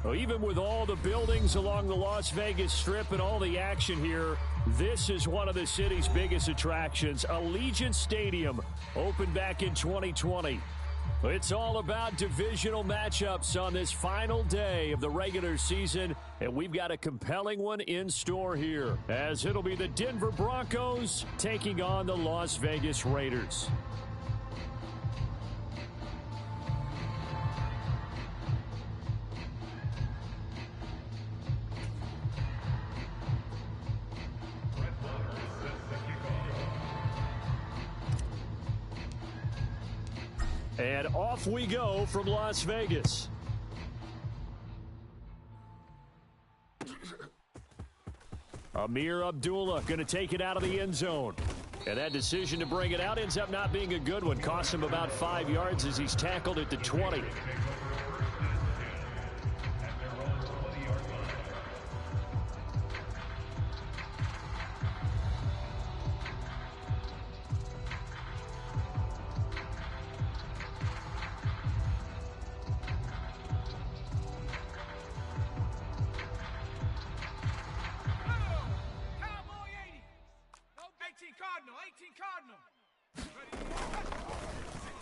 Well, even with all the buildings along the Las Vegas Strip and all the action here, this is one of the city's biggest attractions. Allegiant Stadium opened back in 2020. It's all about divisional matchups on this final day of the regular season, and we've got a compelling one in store here, as it'll be the Denver Broncos taking on the Las Vegas Raiders. And off we go from Las Vegas. Amir Abdullah going to take it out of the end zone. And that decision to bring it out ends up not being a good one. Cost him about 5 yards as he's tackled at the 20.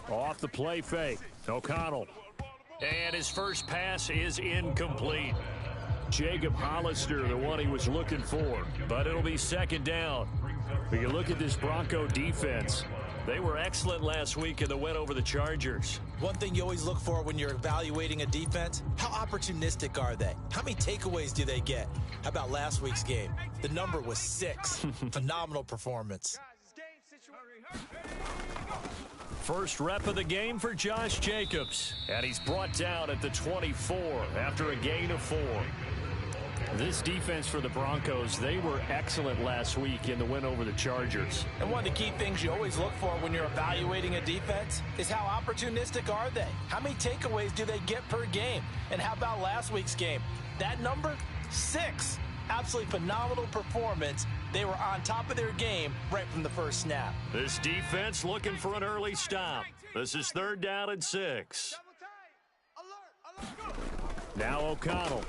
Off the play fake, O'Connell. And his first pass is incomplete. Jacob Hollister, the one he was looking for, but it'll be second down. When you look at this Bronco defense, they were excellent last week in the win over the Chargers. One thing you always look for when you're evaluating a defense, how opportunistic are they? How many takeaways do they get? How about last week's game? The number was 6. Phenomenal performance. First rep of the game for Josh Jacobs, and he's brought down at the 24 after a gain of 4. This defense for the Broncos, they were excellent last week in the win over the Chargers. And one of the key things you always look for when you're evaluating a defense is how opportunistic are they? How many takeaways do they get per game? And how about last week's game? That number, 6. Absolutely phenomenal performance. They were on top of their game right from the first snap. This defense looking for an early stop. This is 3rd down and 6. Now O'Connell.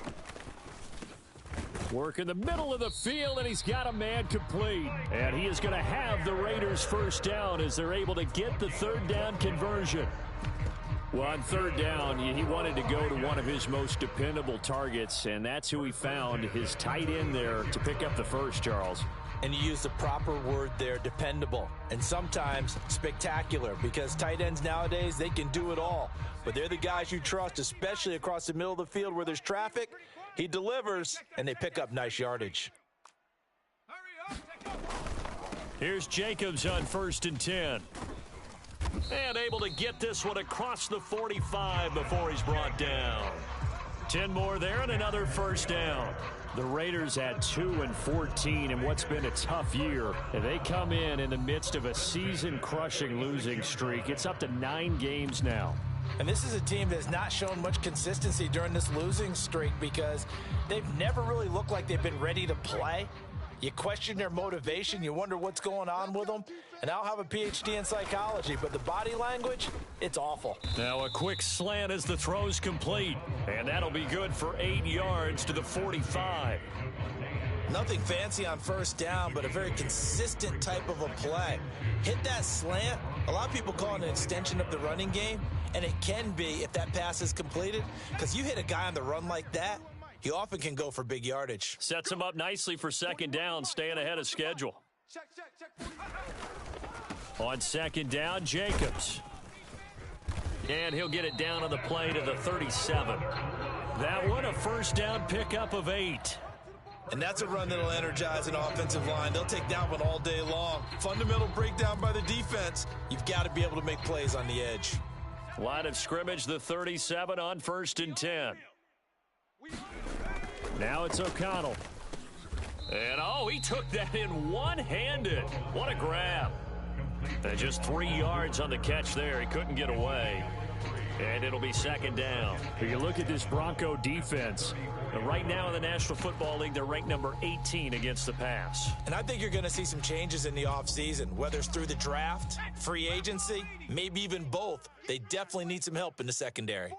Work in the middle of the field, and he's got a man complete. And he is going to have the Raiders first down as they're able to get the 3rd down conversion. Well, on 3rd down, he wanted to go to one of his most dependable targets, and that's who he found, his tight end there, to pick up the first, Charles. And you use the proper word there, dependable, and sometimes spectacular, because tight ends nowadays, they can do it all. But they're the guys you trust, especially across the middle of the field where there's traffic. He delivers, and they pick up nice yardage. Here's Jacobs on 1st and 10. And able to get this one across the 45 before he's brought down. 10 more there and another first down. The Raiders at 2-14 in what's been a tough year. And they come in the midst of a season-crushing losing streak. It's up to 9 games now. And this is a team that has not shown much consistency during this losing streak because they've never really looked like they've been ready to play. You question their motivation. You wonder what's going on with them. And I'll have a PhD in psychology, but the body language, it's awful. Now a quick slant as the throw's complete. And that'll be good for 8 yards to the 45. Nothing fancy on first down, but a very consistent type of a play. Hit that slant. A lot of people call it an extension of the running game, and it can be if that pass is completed, because you hit a guy on the run like that, he often can go for big yardage. Sets him up nicely for 2nd down, staying ahead of schedule. On 2nd down, Jacobs. And he'll get it down on the play to the 37. That one, a first down pickup of 8. And that's a run that'll energize an offensive line. They'll take that one all day long. Fundamental breakdown by the defense. You've got to be able to make plays on the edge. Line of scrimmage, the 37 on 1st and 10. Now it's O'Connell. And, he took that in one-handed. What a grab. And just 3 yards on the catch there. He couldn't get away. And it'll be 2nd down. If you look at this Bronco defense, right now in the National Football League, they're ranked number 18 against the pass. And I think you're going to see some changes in the offseason, whether it's through the draft, free agency, maybe even both. They definitely need some help in the secondary.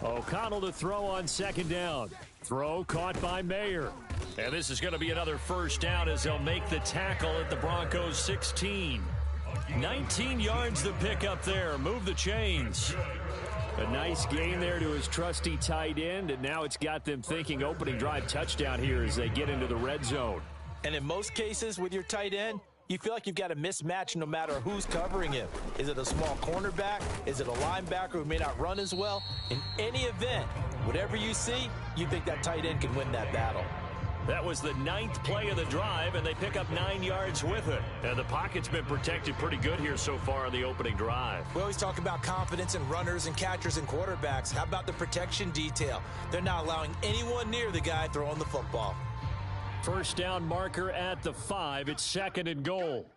O'Connell to throw on second down. Throw caught by Mayer. And this is going to be another first down as they'll make the tackle at the Broncos 16. 19 yards to pick up there. Move the chains. A nice gain there to his trusty tight end, and now it's got them thinking opening drive touchdown here as they get into the red zone. And in most cases with your tight end, you feel like you've got a mismatch no matter who's covering him. Is it a small cornerback? Is it a linebacker who may not run as well? In any event, whatever you see, you think that tight end can win that battle. That was the 9th play of the drive, and they pick up 9 yards with it. And the pocket's been protected pretty good here so far in the opening drive. We always talk about confidence in runners and catchers and quarterbacks. How about the protection detail? They're not allowing anyone near the guy throwing the football. First down marker at the 5. It's second and goal.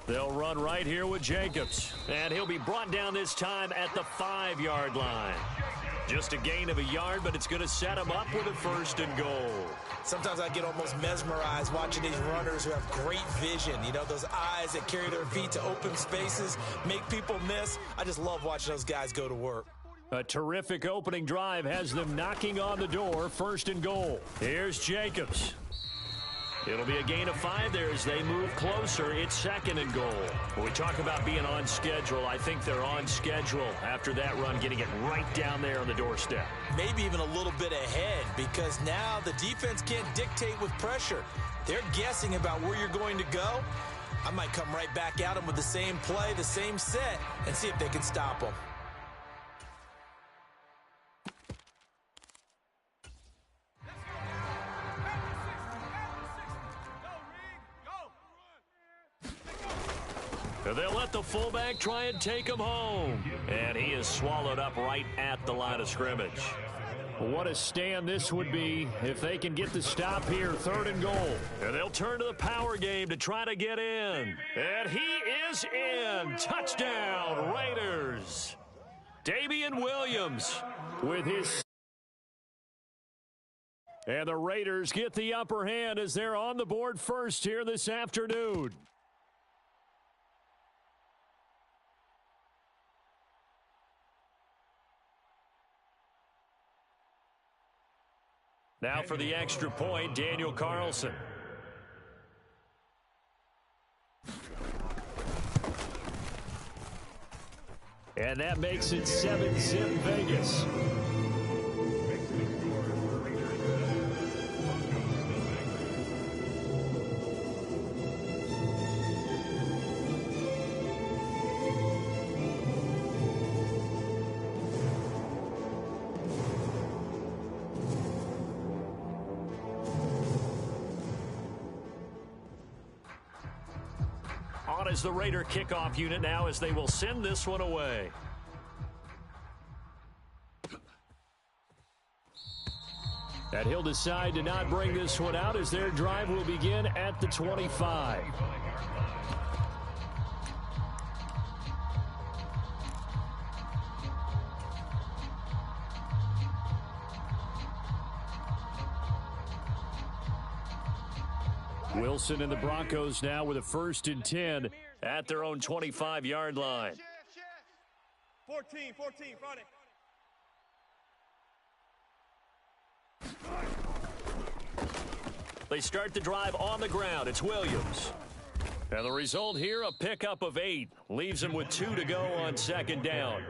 They'll run right here with Jacobs. And he'll be brought down this time at the 5-yard line. Just a gain of a yard, but it's going to set him up with a first and goal. Sometimes I get almost mesmerized watching these runners who have great vision. You know, those eyes that carry their feet to open spaces, make people miss. I just love watching those guys go to work. A terrific opening drive has them knocking on the door, first and goal. Here's Jacobs. It'll be a gain of 5 there as they move closer. It's second and goal. When we talk about being on schedule, I think they're on schedule after that run, getting it right down there on the doorstep. Maybe even a little bit ahead, because now the defense can't dictate with pressure. They're guessing about where you're going to go. I might come right back at them with the same play, the same set, and see if they can stop them. They'll let the fullback try and take him home. And he is swallowed up right at the line of scrimmage. What a stand this would be if they can get the stop here, third and goal. And they'll turn to the power game to try to get in. And he is in. Touchdown, Raiders. Damian Williams with his... And the Raiders get the upper hand as they're on the board first here this afternoon. Now for the extra point, Daniel Carlson. And that makes it 7-zip Vegas. Is the Raider kickoff unit now as they will send this one away. And he'll decide to not bring this one out as their drive will begin at the 25. Wilson and the Broncos now with a 1st and 10 at their own 25-yard line. 14, front it. They start the drive on the ground. It's Williams. And the result here, a pickup of 8. Leaves them with 2 to go on second down.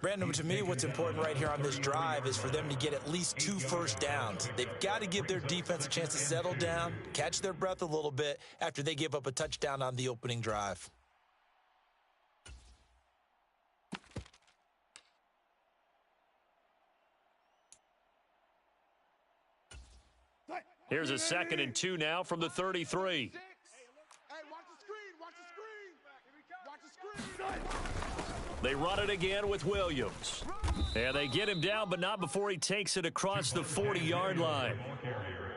Brandon, to me, what's important right here on this drive is for them to get at least 2 first downs. They've got to give their defense a chance to settle down, catch their breath a little bit after they give up a touchdown on the opening drive. Here's a 2nd and 2 now from the 33. Hey, watch the screen. They run it again with Williams. And they get him down, but not before he takes it across the 40-yard line.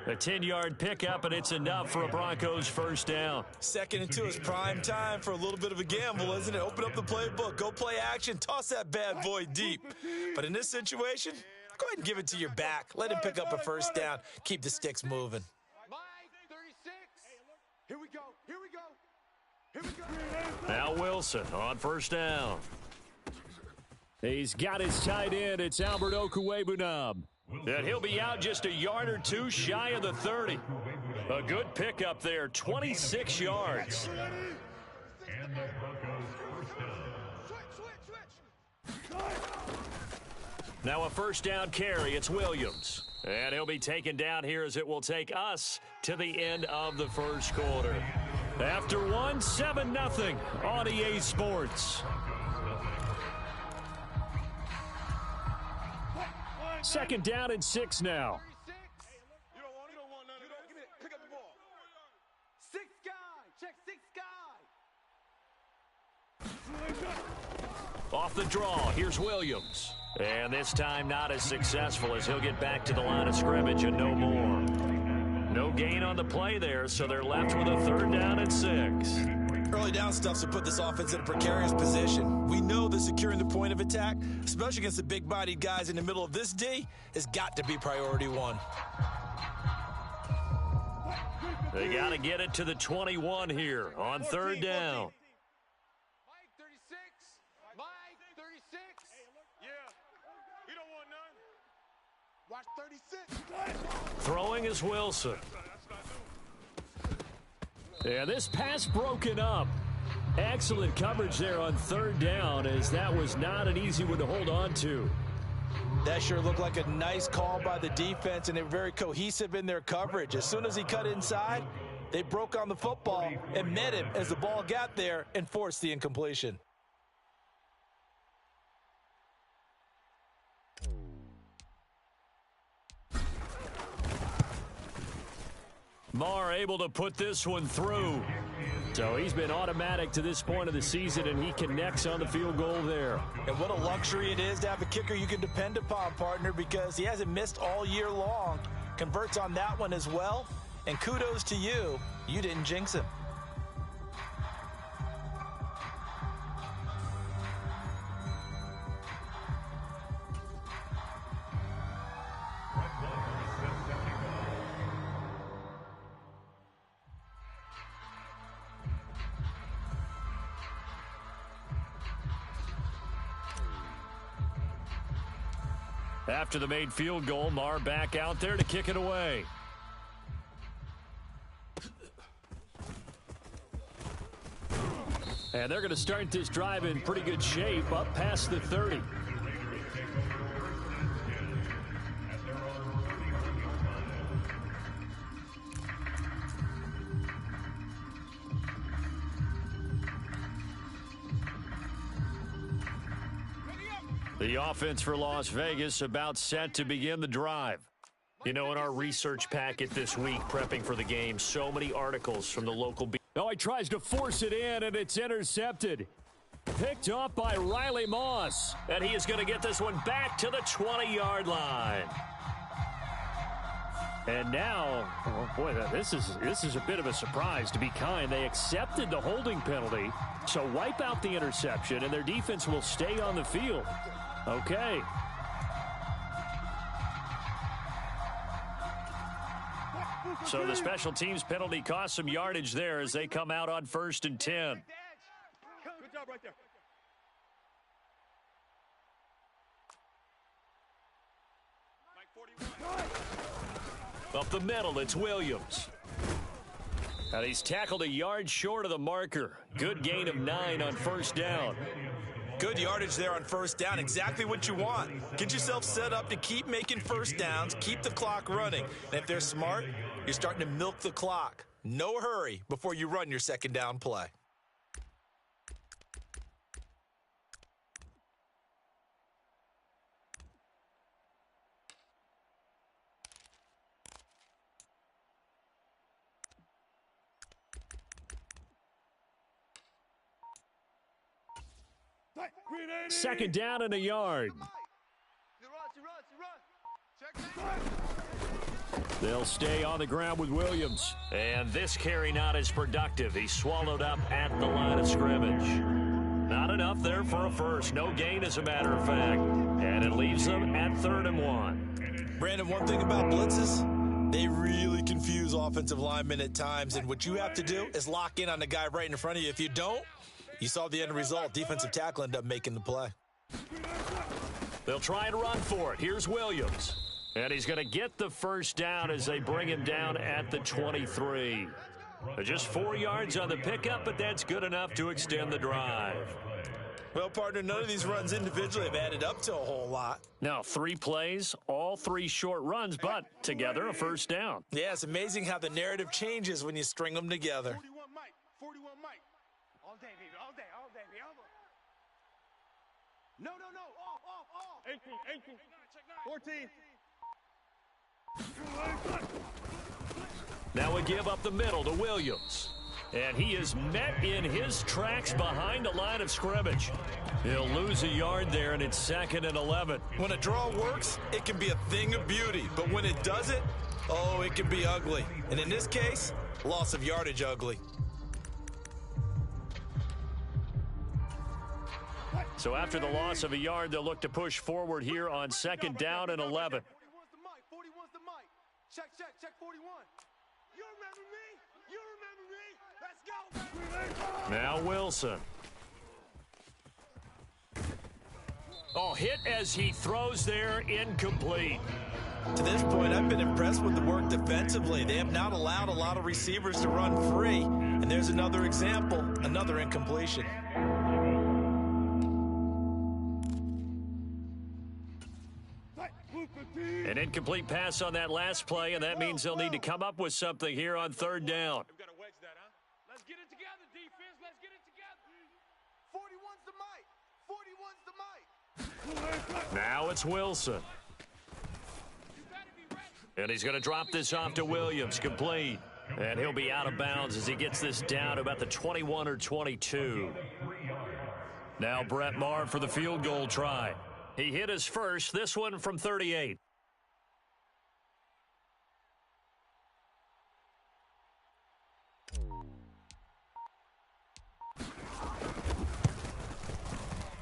A 10-yard pickup, and it's enough for a Broncos first down. 2nd and 2 is prime time for a little bit of a gamble, isn't it? Open up the playbook, go play action, toss that bad boy deep. But in this situation, go ahead and give it to your back. Let him pick up a first down. Keep the sticks moving. Mike, 36. Here we go. Now Wilson on first down. He's got his tight end. It's Albert Okwuegbunam. And he'll be out just a yard or two shy of the 30. A good pickup there, 26 yards. And the Broncos first down. Now a first down carry. It's Williams. And he'll be taken down here as it will take us to the end of the first quarter. After 7-0 on EA Sports. Second down and 6 now. You don't want none of that. Give me it. Pick up the ball. 6 guy. Check 6 guy. Off the draw, here's Williams. And this time not as successful as he'll get back to the line of scrimmage and no more. No gain on the play there, so they're left with a third down and 6. Early down stuff to put this offense in a precarious position. We know that securing the point of attack, especially against the big-bodied guys in the middle of this D, has got to be priority 1. They got to get it to the 21 here on third down. Mike 36. Mike 36. Yeah. You don't want none. Watch 36. Throwing is Wilson. Yeah, this pass broken up. Excellent coverage there on third down, as that was not an easy one to hold on to. That sure looked like a nice call by the defense, and they were very cohesive in their coverage. As soon as he cut inside, they broke on the football and met him as the ball got there and forced the incompletion. Marr able to put this one through. So he's been automatic to this point of the season, and he connects on the field goal there. And what a luxury it is to have a kicker you can depend upon, partner, because he hasn't missed all year long. Converts on that one as well. And kudos to you. You didn't jinx him. After the made field goal, Marr back out there to kick it away. And they're going to start this drive in pretty good shape, up past the 30. The offense for Las Vegas about set to begin the drive. You know, in our research packet this week, prepping for the game, so many articles from the local... Oh, he tries to force it in, and it's intercepted. Picked off by Riley Moss. And he is going to get this one back to the 20-yard line. And now, oh boy, this is a bit of a surprise, to be kind. They accepted the holding penalty, so wipe out the interception, and their defense will stay on the field. Okay. So the special teams penalty cost some yardage there as they come out on 1st and 10. Good job right there. Mike 41. Up the middle, it's Williams. And he's tackled a yard short of the marker. Good gain of 9 on 1st down. Good yardage there on 1st down. Exactly what you want. Get yourself set up to keep making 1st downs, keep the clock running. And if they're smart, you're starting to milk the clock. No hurry before you run your 2nd down play. Second down and a yard. They'll stay on the ground with Williams. And this carry not as productive. He's swallowed up at the line of scrimmage. Not enough there for a first. No gain, as a matter of fact. And it leaves them at 3rd and 1. Brandon, one thing about blitzes, they really confuse offensive linemen at times. And what you have to do is lock in on the guy right in front of you. If you don't, you saw the end result. Defensive tackle ended up making the play. They'll try and run for it. Here's Williams. And he's going to get the first down as they bring him down at the 23. Just 4 yards on the pickup, but that's good enough to extend the drive. Well, partner, none of these runs individually have added up to a whole lot. Now, 3 plays, all 3 short runs, but together a first down. Yeah, it's amazing how the narrative changes when you string them together. 41 Mike. 41 Mike. All day, baby. All day. All day, baby. No. Off. 18. 14. Now we give up the middle to Williams. And he is met in his tracks behind the line of scrimmage. He'll lose a yard there, and it's 2nd and 11. When a draw works, it can be a thing of beauty. But when it doesn't, oh, it can be ugly. And in this case, loss of yardage ugly. So after the loss of a yard, they'll look to push forward here on 2nd down and 11. 41's the mic. Check 41. You remember me? Let's go. Now Wilson. Oh, hit as he throws there, incomplete. To this point, I've been impressed with the work defensively. They have not allowed a lot of receivers to run free. And there's another example, another incompletion. An incomplete pass on that last play, and that means they'll need to come up with something here on 3rd down. We've got to wedge that, huh? Let's get it together, defense. Let's get it together. 41's the mic. 41's the mic. Now it's Wilson. And he's going to drop this off to Williams, complete. And he'll be out of bounds as he gets this down to about the 21 or 22. Now Brett Maher for the field goal try. He hit his first, this one from 38.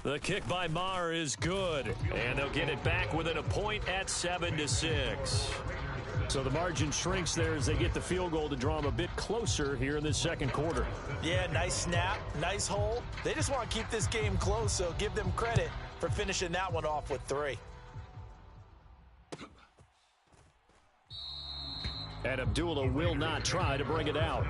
The kick by Maher is good, and they'll get it back within a point at 7-6. So the margin shrinks there as they get the field goal to draw them a bit closer here in this 2nd quarter. Yeah, nice snap, nice hole. They just want to keep this game close, so give them credit for finishing that one off with 3. And Abdullah will not try to bring it out.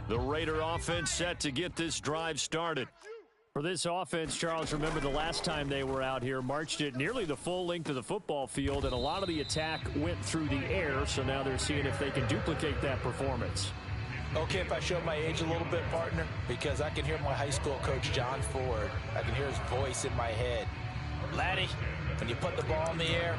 The Raider offense set to get this drive started. For this offense, Charles, remember the last time they were out here, marched it nearly the full length of the football field, and a lot of the attack went through the air, so now they're seeing if they can duplicate that performance. Okay, if I show my age a little bit, partner, because I can hear my high school coach, John Ford. I can hear his voice in my head. Laddie, when you put the ball in the air,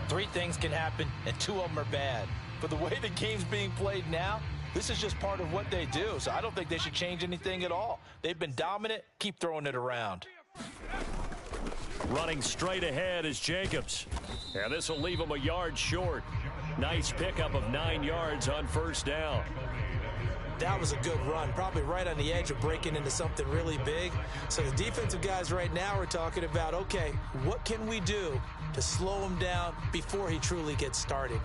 3 things can happen, and 2 of them are bad. But the way the game's being played now, this is just part of what they do, so I don't think they should change anything at all. They've been dominant. Keep throwing it around. Running straight ahead is Jacobs. And this will leave him a yard short. Nice pickup of 9 yards on 1st down. That was a good run, probably right on the edge of breaking into something really big. So the defensive guys right now are talking about, okay, what can we do to slow him down before he truly gets started?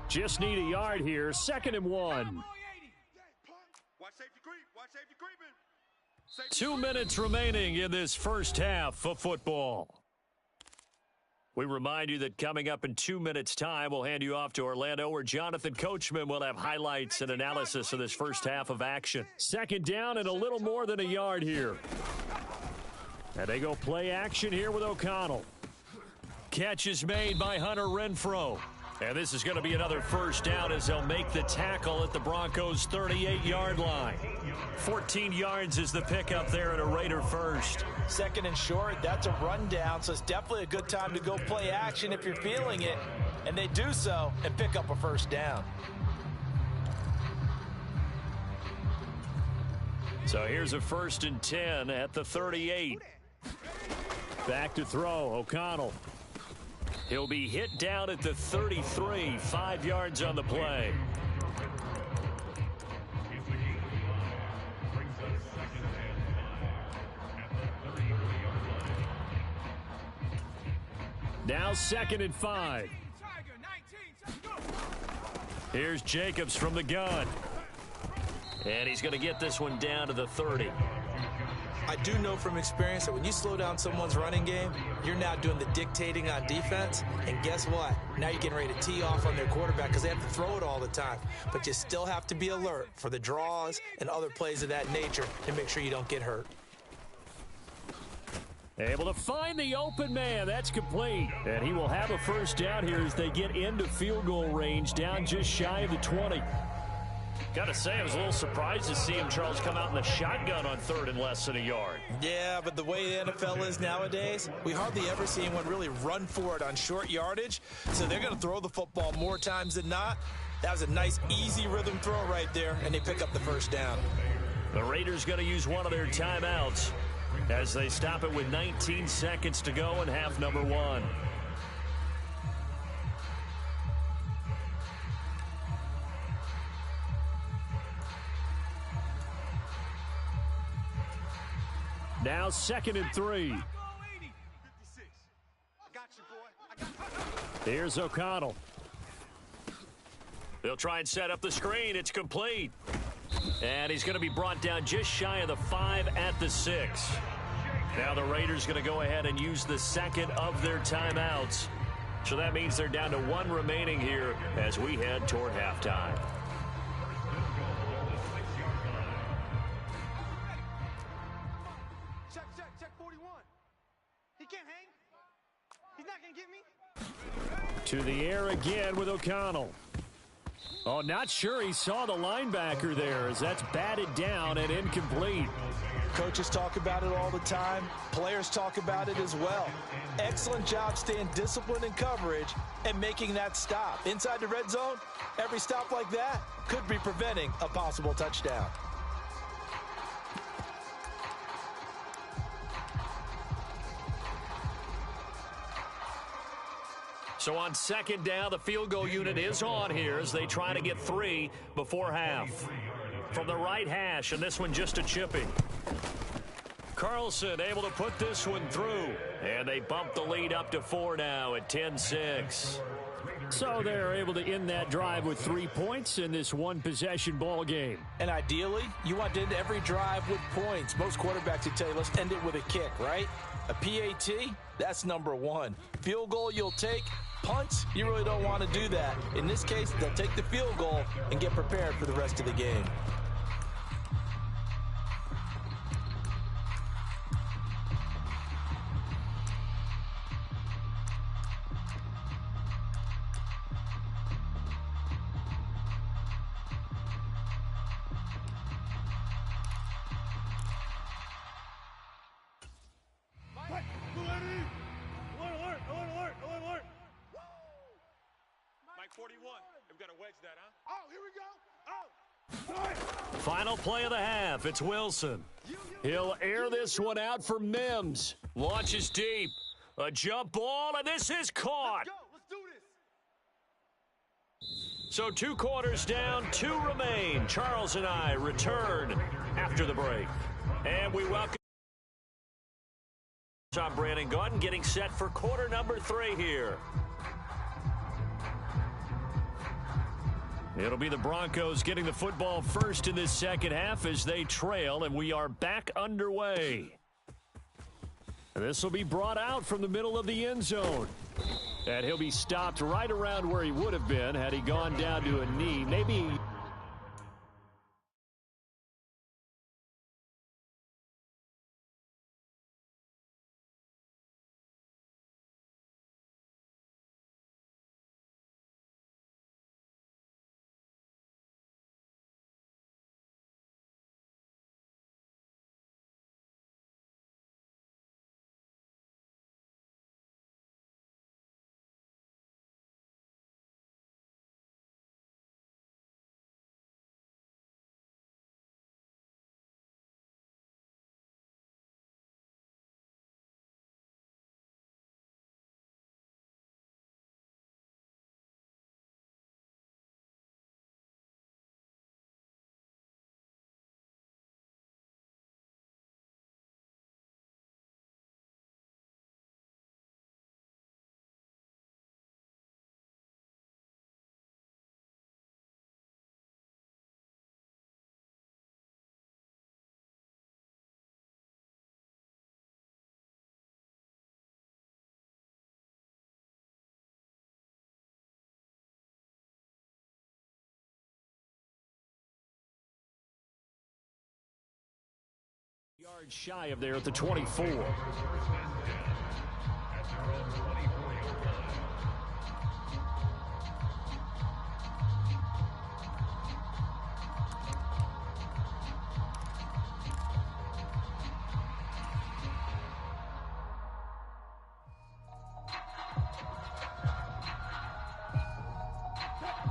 Just need a yard here. 2nd and 1. Watch safety creep. Watch safety creeping. 2 minutes remaining in this first half of football. We remind you that coming up in 2 minutes' time, we'll hand you off to Orlando, where Jonathan Coachman will have highlights and analysis of this first half of action. 2nd down and a little more than a yard here. And they go play action here with O'Connell. Catch is made by Hunter Renfrow. And this is going to be another first down as they'll make the tackle at the Broncos' 38-yard line. 14 yards is the pickup there at a Raider first. 2nd and short, that's a rundown, so it's definitely a good time to go play action if you're feeling it. And they do so and pick up a first down. So here's a 1st and 10 at the 38. Back to throw, O'Connell. He'll be hit down at the 33, 5 yards on the play. Now 2nd and 5. Here's Jacobs from the gun. And he's going to get this one down to the 30. I do know from experience that when you slow down someone's running game, you're now doing the dictating on defense. And guess what? Now you're getting ready to tee off on their quarterback because they have to throw it all the time. But you still have to be alert for the draws and other plays of that nature to make sure you don't get hurt. Able to find the open man. That's complete. And he will have a first down here as they get into field goal range, down just shy of the 20. Got to say, I was a little surprised to see him, Charles, come out in the shotgun on 3rd and less than a yard. Yeah, but the way the NFL is nowadays, we hardly ever see anyone really run for it on short yardage. So they're going to throw the football more times than not. That was a nice, easy rhythm throw right there, and they pick up the first down. The Raiders going to use one of their timeouts as they stop it with 19 seconds to go in half number 1. Now 2nd and 3. Here's O'Connell. They'll try and set up the screen. It's complete. And he's going to be brought down just shy of the 5 at the 6. Now the Raiders going to go ahead and use the 2nd of their timeouts. So that means they're down to 1 remaining here as we head toward halftime. Check 41. He can't hang. He's not going to get me. To the air again with O'Connell. Oh, not sure he saw the linebacker there as that's batted down and incomplete. Coaches talk about it all the time. Players talk about it as well. Excellent job staying disciplined in coverage and making that stop. Inside the red zone, every stop like that could be preventing a possible touchdown. So on 2nd down, the field goal unit is on here as they try to get 3 before half. From the right hash, and this one just a chipping. Carlson able to put this one through. And they bump the lead up to 4 now at 10-6. So they're able to end that drive with 3 points in this one-possession ball game. And ideally, you want to end every drive with points. Most quarterbacks would tell you, let's end it with a kick, right? A PAT, that's number 1. Field goal you'll take. Punts, you really don't want to do that. In this case, they'll take the field goal and get prepared for the rest of the game. Final play of the half. It's Wilson. He'll air this one out for Mims. Launches deep. A jump ball, and this is caught. Let's do this. So 2 quarters down, 2 remain. Charles and I return after the break. And we welcome Brandon Gaudin getting set for quarter number 3 here. It'll be the Broncos getting the football first in this second half as they trail, and we are back underway. And this will be brought out from the middle of the end zone. And he'll be stopped right around where he would have been had he gone down to a knee. Maybe yards shy of there at the 24.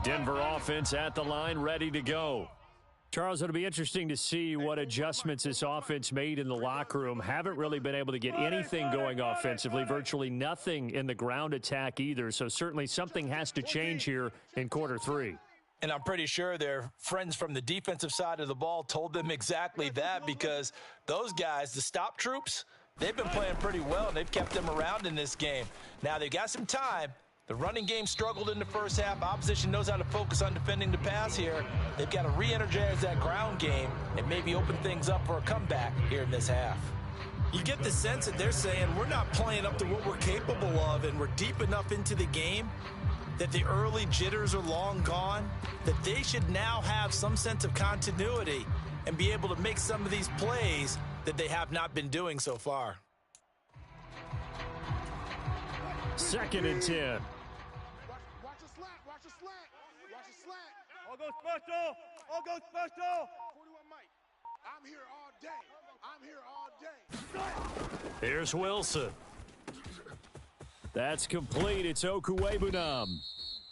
Denver offense at the line, ready to go. Charles, it'll be interesting to see what adjustments this offense made in the locker room. Haven't really been able to get anything going offensively, virtually nothing in the ground attack either. So certainly something has to change here in quarter three. And I'm pretty sure their friends from the defensive side of the ball told them exactly that, because those guys, the stop troops, they've been playing pretty well, and they've kept them around in this game. Now, they've got some time. The running game struggled in the first half. Opposition knows how to focus on defending the pass here. They've got to re-energize that ground game and maybe open things up for a comeback here in this half. You get the sense that they're saying we're not playing up to what we're capable of, and we're deep enough into the game that the early jitters are long gone, that they should now have some sense of continuity and be able to make some of these plays that they have not been doing so far. 2nd and 10. Watch the slant. Watch the slant. Watch the slant. All go special. All go special. 41 Mike. I'm here all day. I'm here all day. Here's Wilson. That's complete. It's Okuwebunam.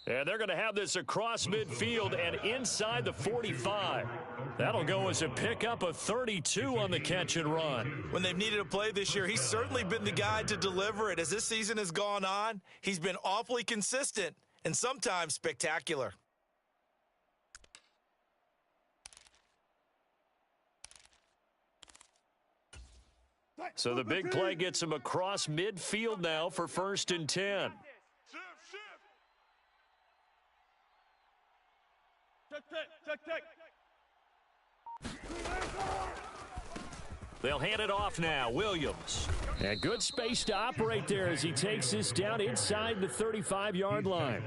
And they're going to have this across midfield and inside the 45. That'll go as a pickup of 32 on the catch and run. When they've needed a play this year, he's certainly been the guy to deliver it. As this season has gone on, he's been awfully consistent and sometimes spectacular. So the big play gets him across midfield now for 1st and 10. Check. They'll hand it off now. Williams. And good space to operate there as he takes this down inside the 35-yard line.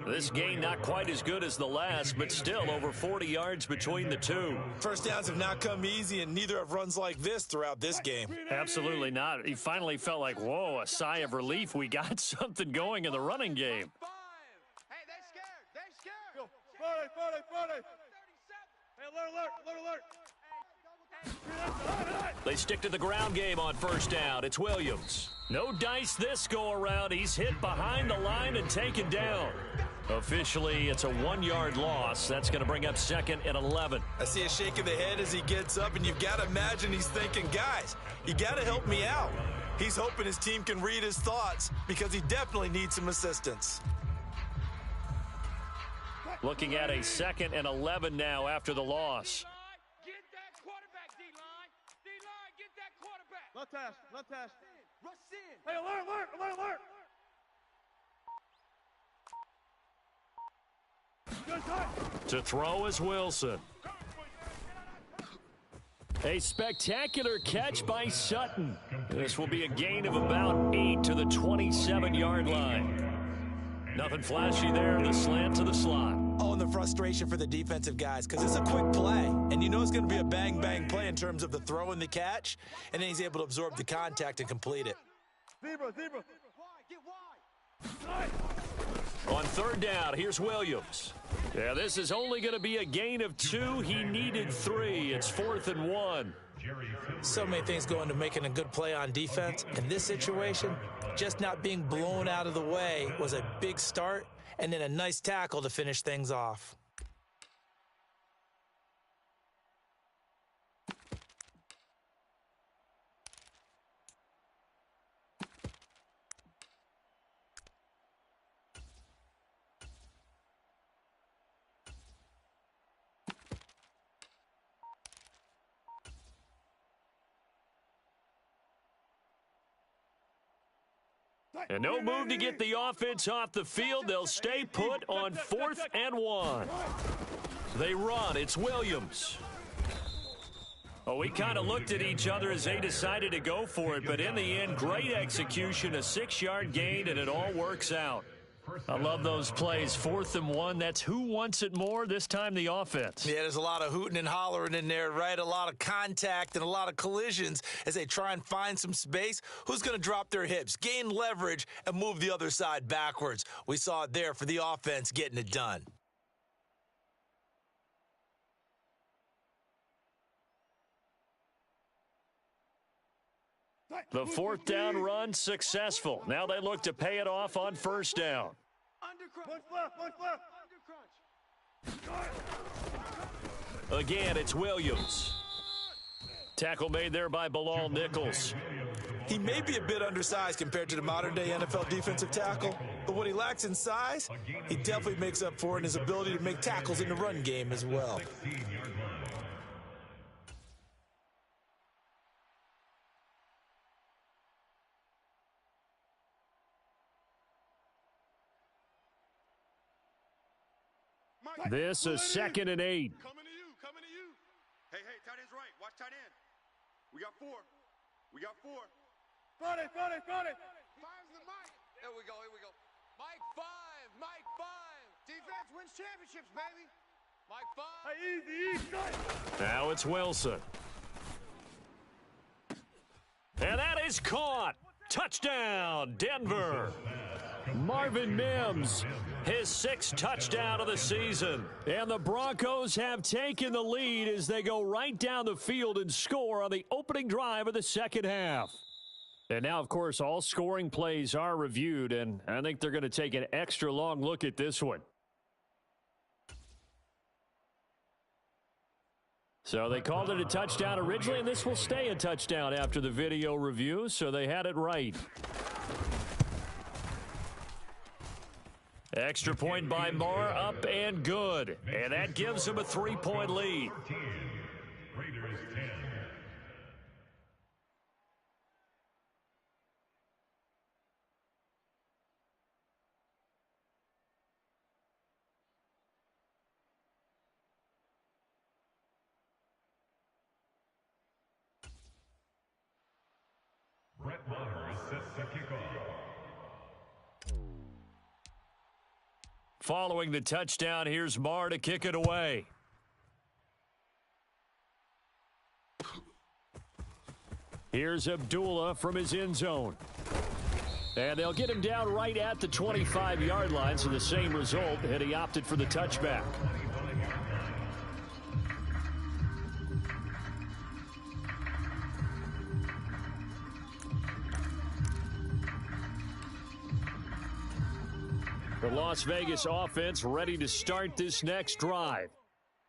This gain not quite as good as the last, but still over 40 yards between the two. First downs have not come easy, and neither have runs like this throughout this game. Absolutely not. He finally felt like, whoa, a sigh of relief. We got something going in the running game. Hey, they scared. They scared. 40. Hey, alert. They stick to the ground game on 1st down. It's Williams. No dice this go around. He's hit behind the line and taken down. Officially, it's a 1-yard loss. That's going to bring up 2nd and 11. I see a shake of the head as he gets up, and you've got to imagine he's thinking, guys, you got to help me out. He's hoping his team can read his thoughts because he definitely needs some assistance. Looking at a 2nd and 11 now after the loss. Get that quarterback, D-line. D-line, get that quarterback. Left hash. Rush in. Hey, alert. Good time. To throw is Wilson. A spectacular catch by Sutton. This will be a gain of about 8 to the 27-yard line. Nothing flashy there. The slant to the slot. Oh, and the frustration for the defensive guys, because it's a quick play, and you know it's going to be a bang play in terms of the throw and the catch, and then he's able to absorb the contact and complete it. Zebra. Get wide. On 3rd down, here's Williams. Yeah, this is only going to be a gain of 2. He needed 3. It's 4th and 1. So many things go into making a good play on defense. In this situation, just not being blown out of the way was a big start, and then a nice tackle to finish things off. And no move to get the offense off the field. They'll stay put on 4th and 1. They run. It's Williams. Oh, we kind of looked at each other as they decided to go for it, but in the end, great execution, a 6-yard gain, and it all works out. I love those plays. 4th and 1. That's who wants it more. This time the offense. Yeah, there's a lot of hooting and hollering in there, right? A lot of contact and a lot of collisions as they try and find some space. Who's going to drop their hips, gain leverage, and move the other side backwards? We saw it there for the offense getting it done. The 4th down run successful. Now they look to pay it off on 1st down. Again, it's Williams. Tackle made there by Bilal Nichols. He may be a bit undersized compared to the modern-day NFL defensive tackle, but what he lacks in size, he definitely makes up for in his ability to make tackles in the run game as well. This is 2nd and 8. Coming to you, coming to you. Hey, tight end's right. Watch tight end. We got 4. Got it. 5's the mic. Here we go. Mike 5. Defense wins championships, baby. Mike 5. Hey, easy. Now it's Wilson. And that is caught. Touchdown, Denver. Marvin Mims, his 6th touchdown of the season. And the Broncos have taken the lead as they go right down the field and score on the opening drive of the 2nd half. And now, of course, all scoring plays are reviewed, and I think they're going to take an extra long look at this one. So they called it a touchdown originally, and this will stay a touchdown after the video review, so they had it right. Extra point by Marr, up and good. And that gives them a 3-point lead. Raiders 10. Brett Maher sets the kickoff. Following the touchdown, here's Marr to kick it away. Here's Abdullah from his end zone. And they'll get him down right at the 25-yard line, so the same result, and he opted for the touchback. The Las Vegas offense ready to start this next drive.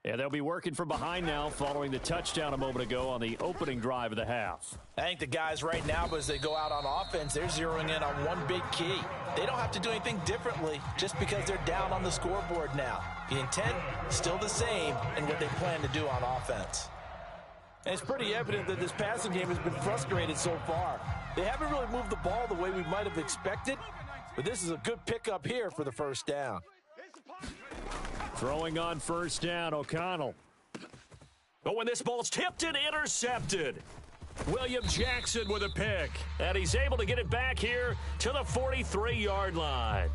And they'll be working from behind now following the touchdown a moment ago on the opening drive of the half. I think the guys right now, as they go out on offense, they're zeroing in on one big key. They don't have to do anything differently just because they're down on the scoreboard now. The intent, still the same in what they plan to do on offense. And it's pretty evident that this passing game has been frustrated so far. They haven't really moved the ball the way we might have expected, but this is a good pickup here for the 1st down. Throwing on 1st down, O'Connell. But when this ball's tipped and intercepted, William Jackson with a pick. And he's able to get it back here to the 43-yard line.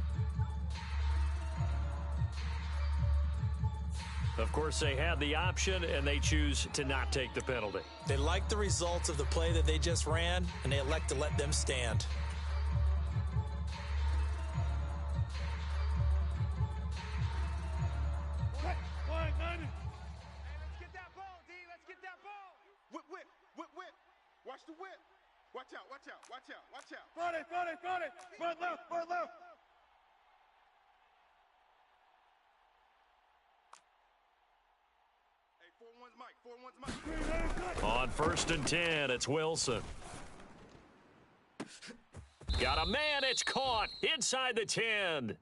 Of course, they had the option, and they choose to not take the penalty. They like the results of the play that they just ran, and they elect to let them stand. Watch the whip. Watch out. Got it. Front left. Hey, 4-1's Mike. On 1st and 10, it's Wilson. Got a man, it's caught inside the 10.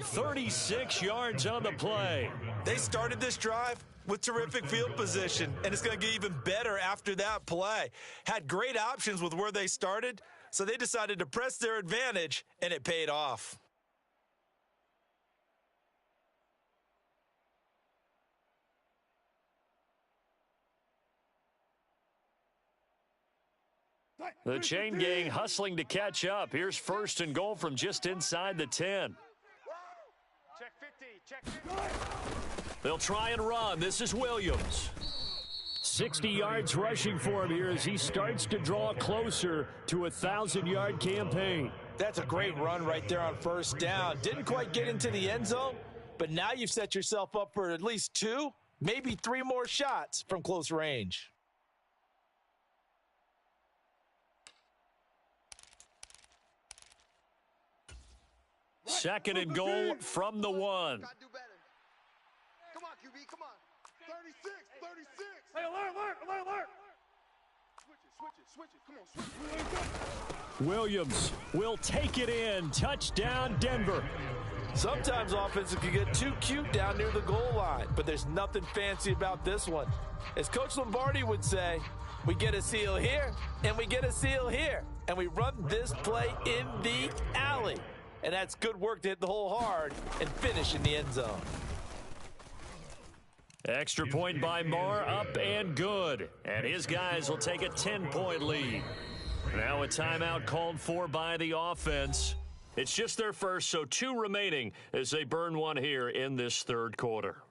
36 yards on the play. They started this drive with terrific field position, and it's going to get even better after that play. Had great options with where they started, so they decided to press their advantage, and it paid off. The chain gang hustling to catch up. Here's 1st and goal from just inside the 10. They'll try and run. This is Williams. 60 yards rushing for him here as he starts to draw closer to a 1,000-yard campaign. That's a great run right there on first down. Didn't quite get into the end zone, but now you've set yourself up for at least 2, maybe 3 more shots from close range. Second and goal from the 1. Gotta do better. Come on, QB, come on. 36, 36. Hey, alert! Switch it. Come on, switch. Williams will take it in. Touchdown, Denver. Sometimes offenses can get too cute down near the goal line, but there's nothing fancy about this one. As Coach Lombardi would say, we get a seal here, and we get a seal here, and we run this play in the alley. And that's good work to hit the hole hard and finish in the end zone. Extra point by Marr, up and good. And his guys will take a 10-point lead. Now a timeout called for by the offense. It's just their first, so 2 remaining as they burn one here in this third quarter.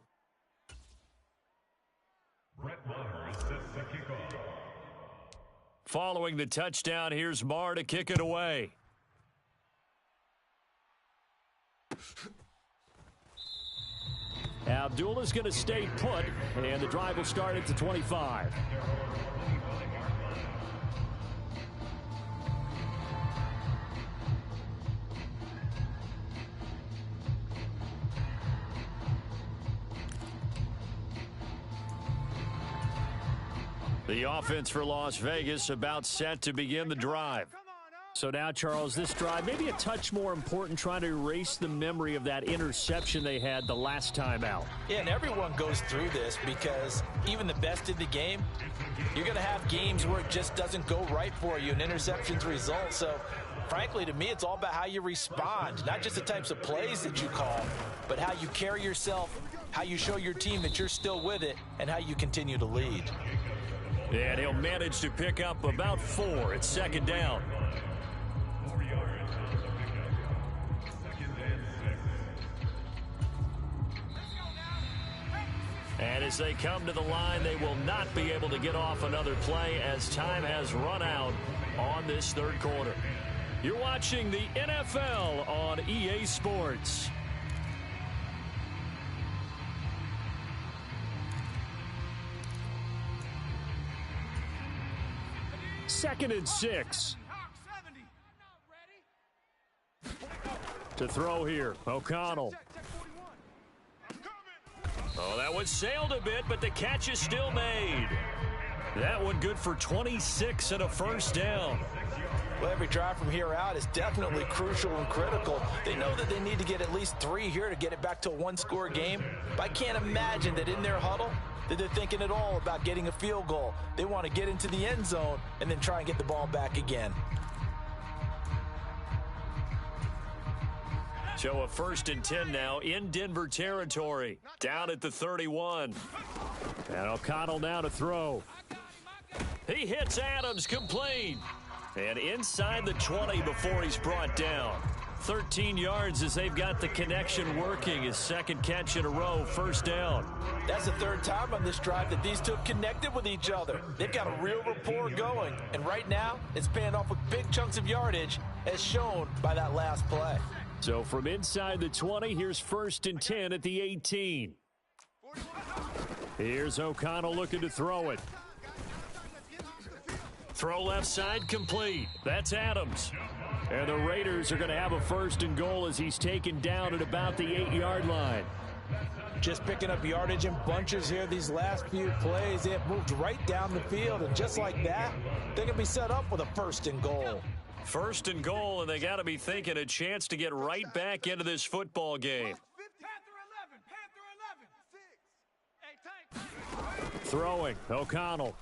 Brett Maher sets the kickoff. Following the touchdown, here's Marr to kick it away. Abdullah's going to stay put, and the drive will start at the 25. The offense for Las Vegas about set to begin the drive. So now, Charles, this drive maybe a touch more important, trying to erase the memory of that interception they had the last time out. Yeah, and everyone goes through this because even the best in the game, you're going to have games where it just doesn't go right for you, and interceptions result. So, frankly, to me, it's all about how you respond, not just the types of plays that you call, but how you carry yourself, how you show your team that you're still with it, and how you continue to lead. And he'll manage to pick up about 4 at second down. 4 yards on the pickup. Second and 6. And as they come to the line, they will not be able to get off another play as time has run out on this third quarter. You're watching the NFL on EA Sports. Second and 6. To throw here, O'Connell. Oh, that one sailed a bit, but the catch is still made. That one good for 26 and a first down. Well, every drive from here out is definitely crucial and critical. They know that they need to get at least 3 here to get it back to a 1-score game. But I can't imagine that in their huddle that they're thinking at all about getting a field goal. They want to get into the end zone and then try and get the ball back again. So a 1st and 10 now in Denver territory. Down at the 31. And O'Connell now to throw. He hits Adams complete. And inside the 20 before he's brought down. 13 yards as they've got the connection working. His second catch in a row, first down. That's the 3rd time on this drive that these 2 have connected with each other. They've got a real rapport going. And right now, it's paying off with big chunks of yardage as shown by that last play. So from inside the 20, here's 1st and 10 at the 18. Here's O'Connell looking to throw it. Throw left side complete. That's Adams. And the Raiders are going to have a 1st and goal as he's taken down at about the 8-yard line. Just picking up yardage in bunches here these last few plays. They have moved right down the field, and just like that, they're going to be set up with a 1st and goal. 1st and goal, and they got to be thinking a chance to get right back into this football game. Throwing, O'Connell.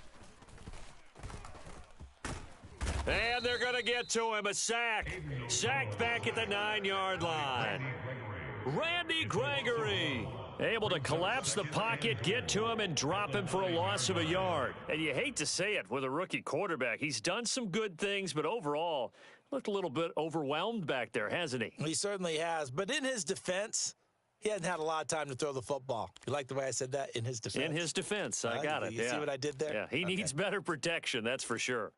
And they're going to get to him, a sack. Sacked back at the 9-yard line. Randy Gregory able to collapse the pocket, get to him, and drop him for a loss of a yard. And you hate to say it with a rookie quarterback. He's done some good things, but overall, looked a little bit overwhelmed back there, hasn't he? He certainly has. But in his defense, he hasn't had a lot of time to throw the football. You like the way I said that? In his defense? In his defense, I got it. You see what I did there? Yeah, he needs better protection, that's for sure.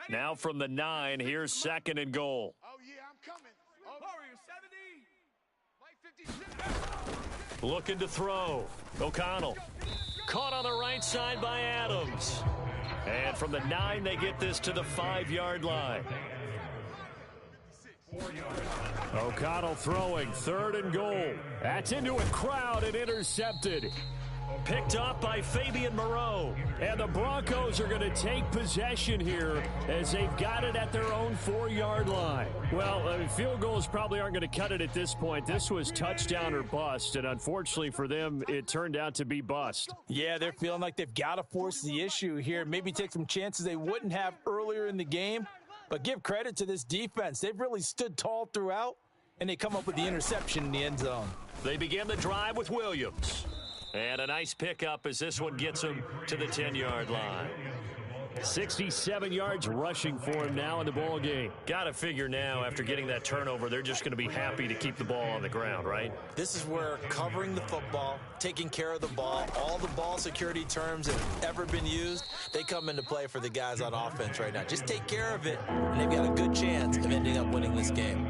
Now from the 9, here's 2nd and goal. Oh, yeah, I'm coming. Oh, Warrior 70. Looking to throw. O'Connell. Caught on the right side by Adams. And from the 9, they get this to the 5-yard line. O'Connell throwing, 3rd and goal. That's into a crowd and intercepted. Picked up by Fabian Moreau. And the Broncos are going to take possession here as they've got it at their own 4-yard line. Well, field goals probably aren't going to cut it at this point. This was touchdown or bust, and unfortunately for them, it turned out to be bust. Yeah, they're feeling like they've got to force the issue here. Maybe take some chances they wouldn't have earlier in the game. But give credit to this defense. They've really stood tall throughout, and they come up with the interception in the end zone. They begin the drive with Williams. And a nice pickup as this one gets him to the 10-yard line. 67 yards rushing for him now in the ball game. Got to figure now, after getting that turnover, they're just going to be happy to keep the ball on the ground, right? This is where covering the football, taking care of the ball, all the ball security terms that have ever been used, they come into play for the guys on offense right now. Just take care of it, and they've got a good chance of ending up winning this game.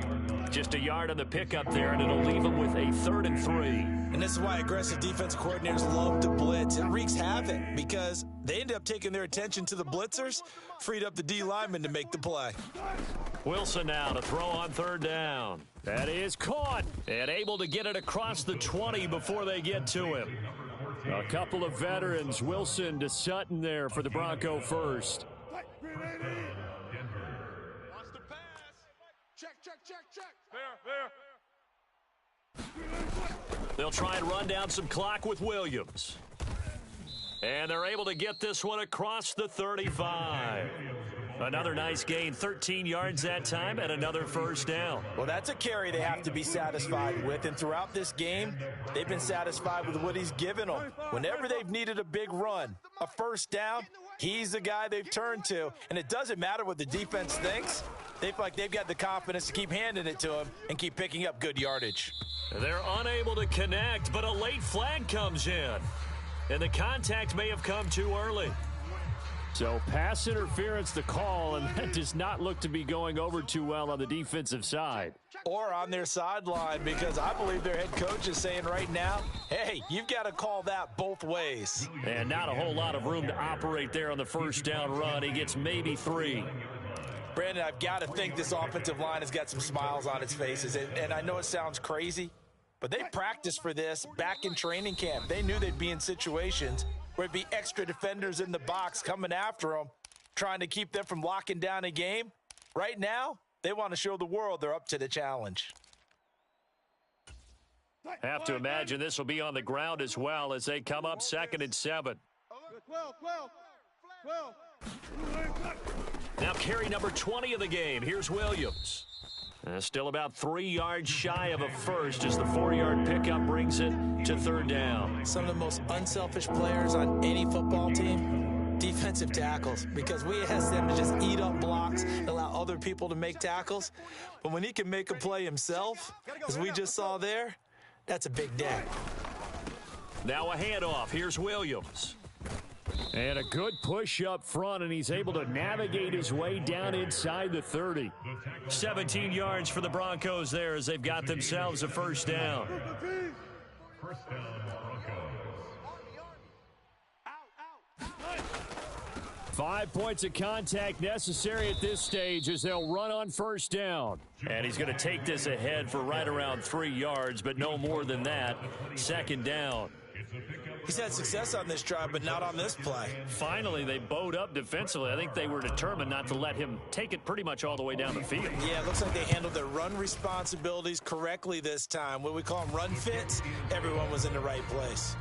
Just a yard on the pickup there, and it'll leave them with a 3rd and 3. And this is why aggressive defense coordinators love to blitz. It wreaks havoc because they end up taking their attention to the blitzers, freed up the D lineman to make the play. Wilson now to throw on 3rd down. That is caught and able to get it across the 20 before they get to him. A couple of veterans, Wilson to Sutton there for the Bronco first. Check. They'll try and run down some clock with Williams. And they're able to get this one across the 35. Another nice gain, 13 yards that time, and another 1st down. Well, that's a carry they have to be satisfied with, and throughout this game, they've been satisfied with what he's given them. Whenever they've needed a big run, a 1st down, he's the guy they've turned to, and it doesn't matter what the defense thinks. They feel like they've got the confidence to keep handing it to him and keep picking up good yardage. They're unable to connect, but a late flag comes in, and the contact may have come too early. So pass interference the call, and that does not look to be going over too well on the defensive side. Or on their sideline, because I believe their head coach is saying right now, hey, you've got to call that both ways. And not a whole lot of room to operate there on the 1st down run. He gets maybe 3. Brandon, I've got to think this offensive line has got some smiles on its faces. And I know it sounds crazy, but they practiced for this back in training camp. They knew they'd be in situations where it'd be extra defenders in the box coming after them, trying to keep them from locking down a game. Right now, they want to show the world they're up to the challenge. Have to imagine this will be on the ground as well as they come up 2nd and 7. 12. Now carry number 20 of the game. Here's Williams. Still about 3 yards shy of a 1st as the 4-yard pickup brings it to 3rd down. Some of the most unselfish players on any football team, defensive tackles, because we ask them to just eat up blocks and allow other people to make tackles. But when he can make a play himself, as we just saw there, that's a big day. Now a handoff. Here's Williams. And a good push up front, and he's able to navigate his way down inside the 30. 17 yards for the Broncos there as they've got themselves a 1st down. 1st down, Broncos. 5 points of contact necessary at this stage as they'll run on 1st down. And he's going to take this ahead for right around 3 yards, but no more than that. 2nd down. He's had success on this drive, but not on this play. Finally, they bowed up defensively. I think they were determined not to let him take it pretty much all the way down the field. Yeah, it looks like they handled their run responsibilities correctly this time. What we call them run fits, everyone was in the right place.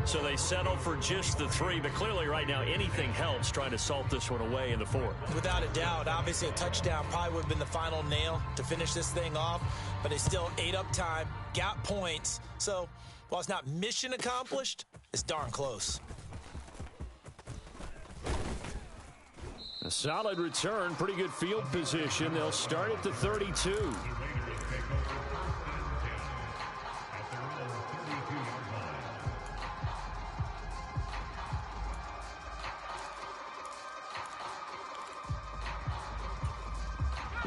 So they settle for just the 3, but clearly right now anything helps trying to salt this one away in the 4th. Without a doubt, obviously a touchdown probably would have been the final nail to finish this thing off, but they still ate up time, got points. So while it's not mission accomplished, it's darn close. A solid return, pretty good field position. They'll start at the 32.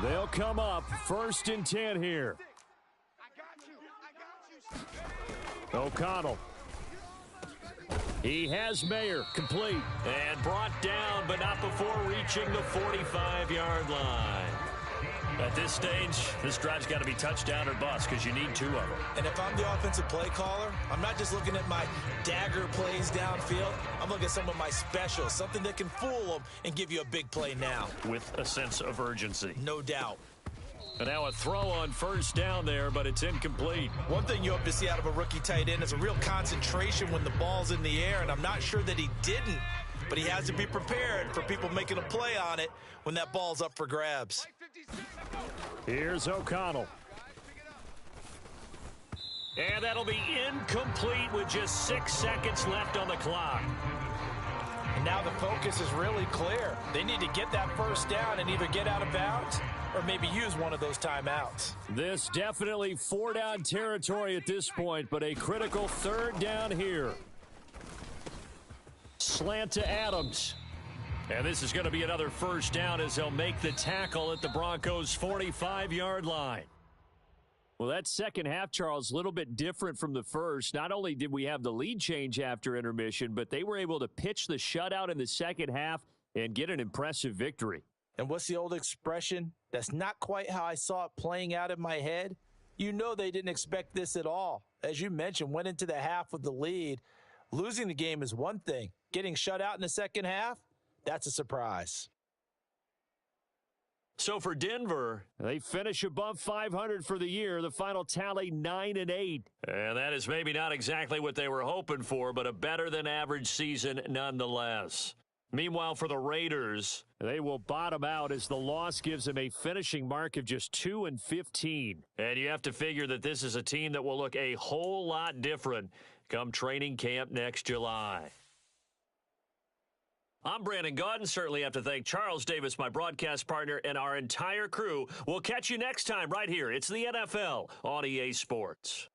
They'll come up 1st and 10 here. O'Connell. He has Mayer complete. And brought down, but not before reaching the 45-yard line. At this stage, this drive's got to be touchdown or bust because you need 2 of them. And if I'm the offensive play caller, I'm not just looking at my dagger plays downfield. I'm looking at some of my specials, something that can fool them and give you a big play now. With a sense of urgency. No doubt. And now a throw on 1st down there, but it's incomplete. One thing you hope to see out of a rookie tight end is a real concentration when the ball's in the air, and I'm not sure that he didn't, but he has to be prepared for people making a play on it when that ball's up for grabs. Here's O'Connell. And that'll be incomplete with just 6 seconds left on the clock. And now the focus is really clear. They need to get that 1st down and either get out of bounds or maybe use one of those timeouts. This definitely 4-down territory at this point, but a critical 3rd down here. Slant to Adams. And this is going to be another 1st down as they'll make the tackle at the Broncos' 45-yard line. Well, that second half, Charles, a little bit different from the first. Not only did we have the lead change after intermission, but they were able to pitch the shutout in the second half and get an impressive victory. And what's the old expression? That's not quite how I saw it playing out in my head. You know they didn't expect this at all. As you mentioned, went into the half with the lead. Losing the game is one thing. Getting shut out in the second half, that's a surprise. So for Denver, they finish above 500 for the year. The final tally 9-8. And that is maybe not exactly what they were hoping for, but a better than average season nonetheless. Meanwhile, for the Raiders, they will bottom out as the loss gives them a finishing mark of just 2-15. And you have to figure that this is a team that will look a whole lot different come training camp next July. I'm Brandon Gaudin. Certainly have to thank Charles Davis, my broadcast partner, and our entire crew. We'll catch you next time right here. It's the NFL on EA Sports.